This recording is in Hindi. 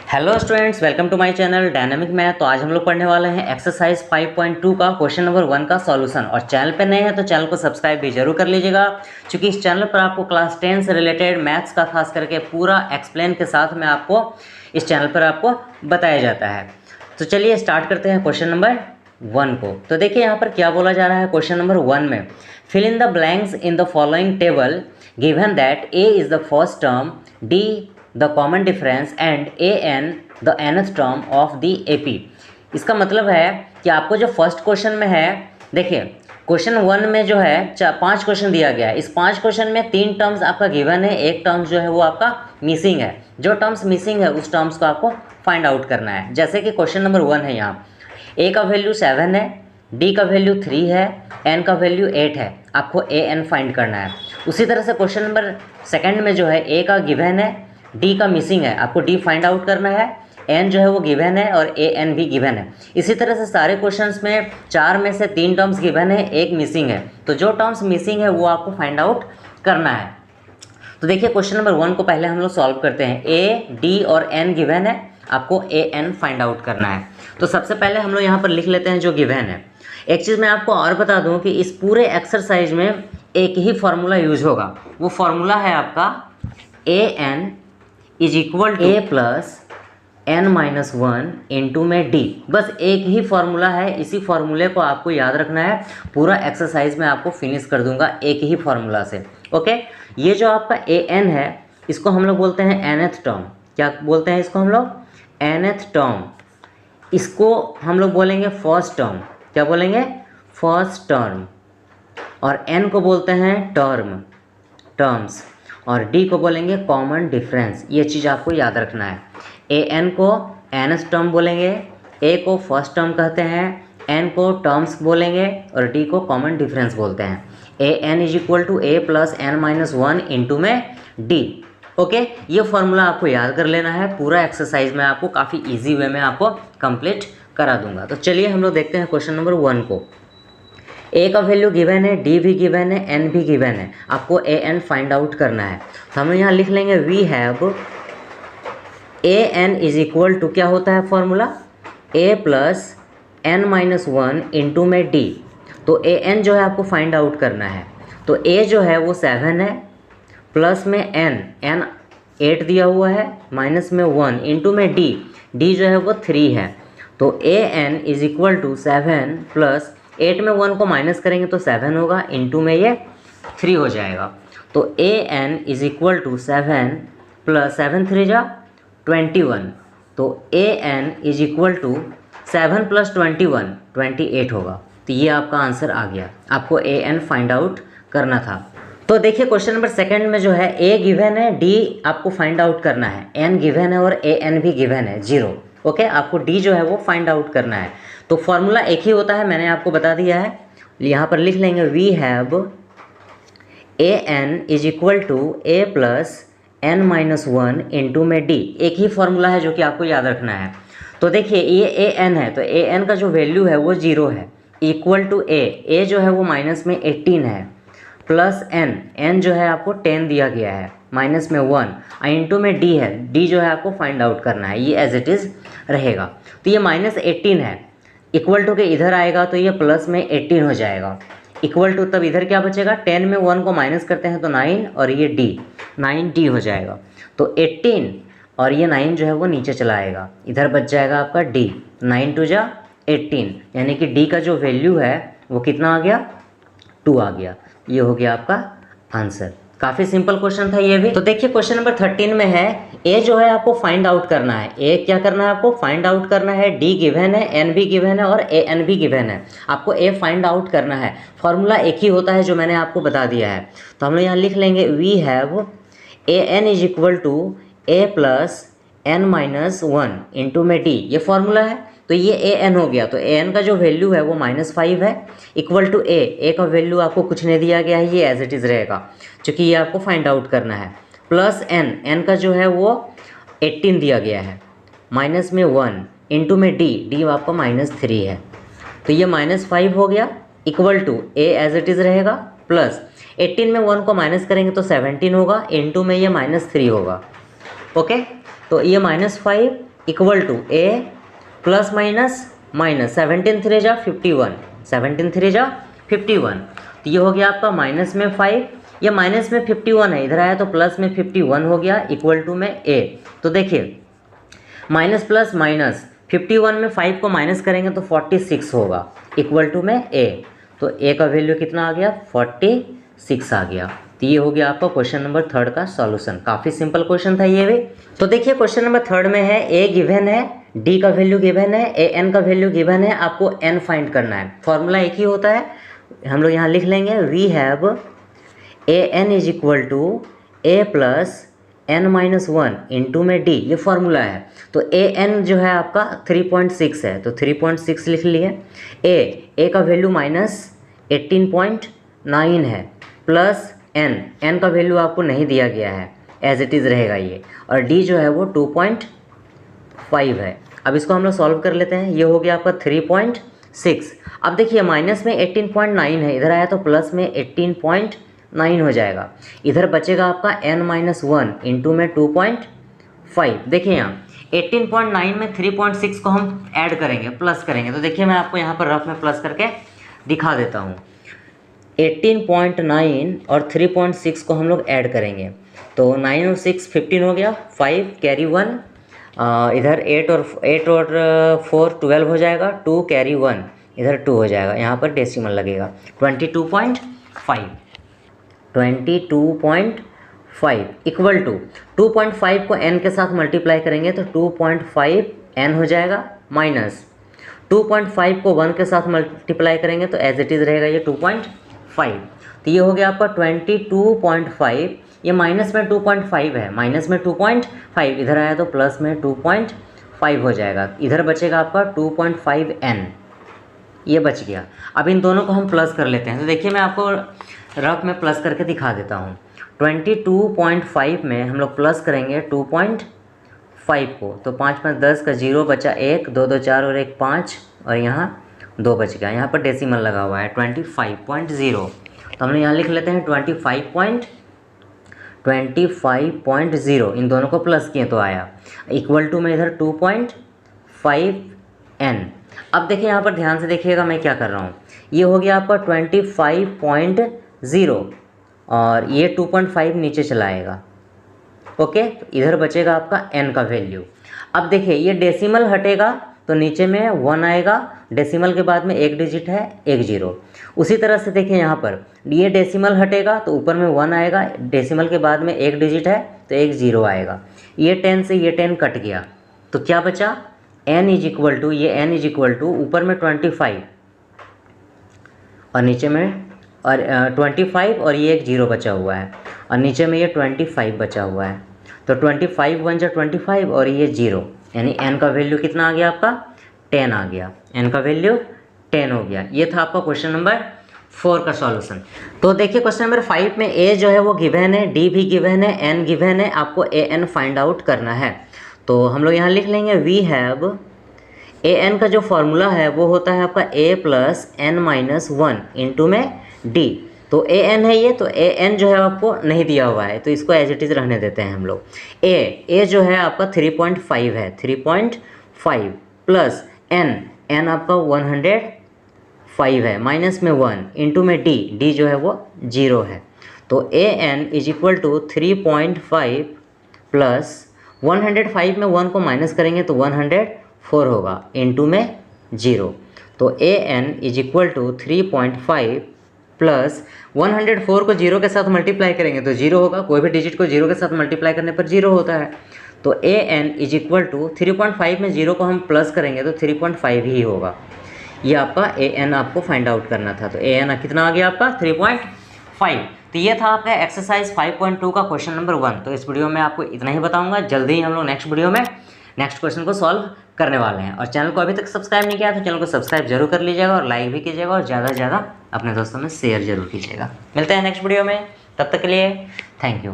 Hello students, welcome to my channel dynamic math. तो आज हम लोग पढ़ने वाले हैं एक्सरसाइज 5.2 का क्वेश्चन नंबर 1 का सॉल्यूशन। और चैनल पे नए हैं तो चैनल को सब्सक्राइब भी जरूर कर लीजिएगा, क्योंकि इस चैनल पर आपको क्लास 10 से रिलेटेड मैथ्स का खास करके पूरा एक्सप्लेन के साथ में आपको इस चैनल पर आपको बताया जाता है। तो चलिए स्टार्ट करते हैं क्वेश्चन नंबर 1 को। तो देखिए यहाँ पर क्या बोला जा रहा है क्वेश्चन नंबर 1 में, fill in the blanks in the following table given that a is the first term, d the common difference and a n the nth term of the AP। इसका मतलब है कि आपको जो फर्स्ट क्वेश्चन में है, देखिए क्वेश्चन 1 में जो है 5 क्वेश्चन दिया गया है। इस 5 क्वेश्चन में 3 टर्म्स आपका गिवन है, एक टर्म्स जो है वो आपका मिसिंग है। जो टर्म्स मिसिंग है उस टर्म्स को आपको फाइंड आउट करना है। जैसे कि क्वेश्चन नंबर 1 है, यहाँ ए का वैल्यू 7 है, डी का वैल्यू 3 है, एन का वैल्यू 8 है। आपको ए एन फाइंड करना है। उसी तरह से क्वेश्चन नंबर 2 में जो है ए का गिवन है, डी का मिसिंग है, आपको डी फाइंड आउट करना है, एन जो है वो गिवन है और ए एन भी गिवन है। इसी तरह से सारे क्वेश्चंस में 4 में से 3 टर्म्स गिवन है, एक मिसिंग है। तो जो टर्म्स मिसिंग है वो आपको फाइंड आउट करना है। तो देखिए क्वेश्चन नंबर 1 को पहले हम लोग सॉल्व करते हैं। ए, डी और एन गिवन है, आपको ए एन फाइंड आउट करना है। तो सबसे पहले हम लोग यहाँ पर लिख लेते हैं जो गिवन है। एक चीज़ मैं आपको और बता दूँ कि इस पूरे एक्सरसाइज में एक ही फार्मूला यूज होगा। वो फार्मूला है आपका A N is equal to A plus n-1 into में डी। बस एक ही फार्मूला है, इसी फार्मूले को आपको याद रखना है। पूरा एक्सरसाइज में आपको फिनिश कर दूंगा एक ही फार्मूला से। ओके, ये जो आपका ए एन है इसको हम लोग बोलते हैं nth टर्म। क्या बोलते हैं इसको हम लोग? nth term. इसको हम लोग बोलेंगे फर्स्ट टर्म। क्या बोलेंगे? First term. और n को बोलते हैं टर्म्स, और डी को बोलेंगे कॉमन डिफरेंस। ये चीज़ आपको याद रखना है। ए एन को nth टर्म बोलेंगे, ए को फर्स्ट टर्म कहते हैं, एन को टर्म्स बोलेंगे और डी को कॉमन डिफरेंस बोलते हैं। A N is equal to A plus n-1 into में डी। ओके, ये फॉर्मूला आपको याद कर लेना है। पूरा एक्सरसाइज में आपको काफ़ी ईजी वे में आपको कंप्लीट करा दूंगा। तो चलिए हम लोग देखते हैं क्वेश्चन नंबर 1 को। ए का वैल्यू गिवन है, डी भी गिवन है, एन भी गिवन है। आपको ए एन फाइंड आउट करना है। तो हम यहाँ लिख लेंगे we have a N is equal to, क्या होता है formula? A plus n-1 into में डी। तो ए एन जो है आपको फाइंड आउट करना है। तो ए जो है वो 7 है, प्लस में एन 8 दिया हुआ है, माइनस में 1 इंटू में डी जो है वो 3 है। तो A N is equal to 7 plus 8 में 1 को माइनस करेंगे तो 7 होगा, इंटू में ये 3 हो जाएगा। तो A N is equal to 7 plus 7 3 जा 21। तो A N is equal to 7 plus 21 28 होगा। तो ये आपका आंसर आ गया। आपको ए एन फाइंड आउट करना था। तो देखिए क्वेश्चन नंबर 2 में जो है ए गिवन है, डी आपको फाइंड आउट करना है, एन गिवन है और ए एन भी गिवन है 0। ओके, आपको डी जो है वो फाइंड आउट करना है। तो फॉर्मूला एक ही होता है, मैंने आपको बता दिया है। यहाँ पर लिख लेंगे we have a N is equal to A plus n-1 into में डी। एक ही फॉर्मूला है जो कि आपको याद रखना है। तो देखिए ये ए एन है, तो ए एन का जो वैल्यू है वो 0 है, इक्वल टू ए जो है वो माइनस में 18 है, प्लस एन जो है आपको 10 दिया गया है, माइनस में 1 इंटू में डी है। डी जो है आपको फाइंड आउट करना है, ये एज इट इज़ रहेगा। तो ये माइनस 18 है, इक्वल टू के इधर आएगा तो ये प्लस में 18 हो जाएगा, इक्वल टू तब इधर क्या बचेगा? 10 में 1 को माइनस करते हैं तो 9 और ये डी 9D हो जाएगा। तो 18 और ये 9 जो है वो नीचे चला आएगा, इधर बच जाएगा आपका D। 9 2 जा 18, यानी कि D का जो वैल्यू है वो कितना आ गया? 2 आ गया। ये हो गया आपका आंसर। काफ़ी सिंपल क्वेश्चन था ये भी। तो देखिए क्वेश्चन नंबर 13 में है ए जो है आपको फाइंड आउट करना है। ए क्या करना है? आपको फाइंड आउट करना है। डी गिवन है, एन भी गिवन है और ए एन भी गिवन है। आपको ए फाइंड आउट करना है। फॉर्मूला एक ही होता है जो मैंने आपको बता दिया है। तो हम लोग यहाँ लिख लेंगे we have a N is equal to A plus n-1 into में डी। ये फॉर्मूला है, तो ये ए एन हो गया। तो ए एन का जो वैल्यू है वो -5 है, इक्वल टू ए का वैल्यू आपको कुछ नहीं दिया गया है, ये एज इट इज़ रहेगा, क्योंकि ये आपको फाइंड आउट करना है। प्लस एन का जो है वो 18 दिया गया है, माइनस में 1 इंटू में डी आपका -3 है। तो ये -5 हो गया, equal to a as it is रहेगा, प्लस 18 में 1 को माइनस करेंगे तो 17 होगा, इंटू में ये -3 होगा। ओके, तो ये -5 equal to A plus minus minus 17 3 जा 51, 17 3 जा 51, तो ये हो गया आपका माइनस में 5, ये माइनस में 51 है, इधर आया तो प्लस में 51 हो गया, इक्वल टू में ए। तो देखिए माइनस प्लस माइनस 51 में 5 को माइनस करेंगे तो 46 होगा, इक्वल टू में ए। तो ए का वैल्यू कितना आ गया, 46 आ गया। तो ये हो गया आपका क्वेश्चन नंबर 3 का सॉल्यूशन। काफ़ी सिंपल क्वेश्चन था ये भी। तो देखिए क्वेश्चन नंबर 3 में है ए गिवन है, डी का वैल्यू गिवन है, ए एन का वैल्यू गिवन है, आपको एन फाइंड करना है। फॉर्मूला एक ही होता है, हम लोग यहाँ लिख लेंगे we have a N is equal to A plus n minus 1 into में डी, ये फार्मूला है। तो ए एन जो है आपका 3.6 है, तो 3.6 लिख लिए। ए का वैल्यू माइनस 18.9 है, प्लस एन का वैल्यू आपको नहीं दिया गया है, एज इट इज़ रहेगा ये, और डी जो है वो 2.5 है। अब इसको हम लोग सॉल्व कर लेते हैं, ये हो गया आपका 3.6। अब देखिए माइनस में 18.9 है, इधर आया तो प्लस में 18.9 हो जाएगा, इधर बचेगा आपका n माइनस 1 इंटू में 2.5। देखिए यहाँ 18.9 में 3.6 को हम ऐड करेंगे, प्लस करेंगे, तो देखिए मैं आपको यहाँ पर रफ में प्लस करके दिखा देता हूँ। 18.9 और 3.6 को हम लोग ऐड करेंगे, तो 9 और 6 15 हो गया, 5 कैरी 1, इधर 8 और 4 12 हो जाएगा, 2 कैरी 1, इधर 2 हो जाएगा, यहाँ पर डेसिमल लगेगा 22.5 इक्वल टू 2.5 को n के साथ मल्टीप्लाई करेंगे तो 2.5 n हो जाएगा, माइनस 2.5 को 1 के साथ मल्टीप्लाई करेंगे तो एज इट इज़ रहेगा ये 2.5। तो ये हो गया आपका 22.5, ये माइनस में 2.5 है, माइनस में 2.5, इधर आया तो प्लस में 2.5 हो जाएगा, इधर बचेगा आपका 2.5n, ये बच गया। अब इन दोनों को हम प्लस कर लेते हैं, तो देखिए मैं आपको रफ में प्लस करके दिखा देता हूँ। 22.5 में हम लोग प्लस करेंगे 2.5 को, तो 5 5 10 का 0 बचा 1, 2 2 4 और 1 5, और यहाँ 2 बच गया, यहाँ पर डेसिमल लगा हुआ है 25.0, तो हम लोग यहाँ लिख लेते हैं 25.0, इन दोनों को प्लस किए तो आया, इक्वल टू में इधर 2.5n। अब देखिए यहाँ पर ध्यान से देखिएगा मैं क्या कर रहा हूँ, ये हो गया आपका 25.0 और ये 2.5 नीचे चलाएगा, ओके। तो इधर बचेगा आपका n का वैल्यू। अब देखिए ये डेसिमल हटेगा तो नीचे में 1 आएगा, डेसिमल के बाद में एक डिजिट है, एक जीरो। उसी तरह से देखिए यहाँ पर ये डेसिमल हटेगा तो ऊपर में 1 आएगा, डेसिमल के बाद में एक डिजिट है तो एक जीरो आएगा। ये 10 से ये 10 कट गया, तो क्या बचा, n इज इक्वल टू, ये n इज इक्वल टू ऊपर में 25 और नीचे में और 25 और ये एक जीरो बचा हुआ है, और नीचे में ये 25 बचा हुआ है, तो 25 1 जा 25 और ये जीरो, यानी n का वैल्यू कितना आ गया आपका, 10 आ गया, n का वैल्यू 10 हो गया। ये था आपका क्वेश्चन नंबर 4 का सॉल्यूशन। तो देखिए क्वेश्चन नंबर 5 में a जो है वो गिवन है, d भी गिवन है, n गिवन है, आपको an फाइंड आउट करना है। तो हम लोग यहाँ लिख लेंगे वी हैव an का जो फॉर्मूला है वो होता है आपका a plus n minus 1 into में d। तो an है ये, तो an जो है आपको नहीं दिया हुआ है, तो इसको एज इट इज़ रहने देते हैं हम लोग। a जो है आपका 3.5 है, 3.5 प्लस n आपका 105 है, माइनस में 1 इंटू में d जो है वो 0 है। तो an is equal to 3.5 plus 105 में 1 को माइनस करेंगे तो 104 होगा, इंटू में 0। तो an is equal to 3.5 plus 104 को 0 के साथ मल्टीप्लाई करेंगे तो 0 होगा, कोई भी डिजिट को 0 के साथ मल्टीप्लाई करने पर 0 होता है। तो an इज इक्वल टू 3.5 में 0 को हम प्लस करेंगे तो 3.5 ही होगा। ये आपका an आपको फाइंड आउट करना था, तो an कितना आ गया आपका 3.5। तो ये था आपका एक्सरसाइज 5.2 का क्वेश्चन नंबर 1। तो इस वीडियो में आपको इतना ही बताऊंगा, जल्दी ही हम लोग नेक्स्ट वीडियो में नेक्स्ट क्वेश्चन को सॉल्व करने वाले हैं। और चैनल को अभी तक सब्सक्राइब नहीं किया तो चैनल को सब्सक्राइब जरूर कर लीजिएगा और लाइक भी कीजिएगा और ज़्यादा से ज़्यादा अपने दोस्तों में शेयर जरूर कीजिएगा। मिलते हैं नेक्स्ट वीडियो में, तब तक के लिए थैंक यू।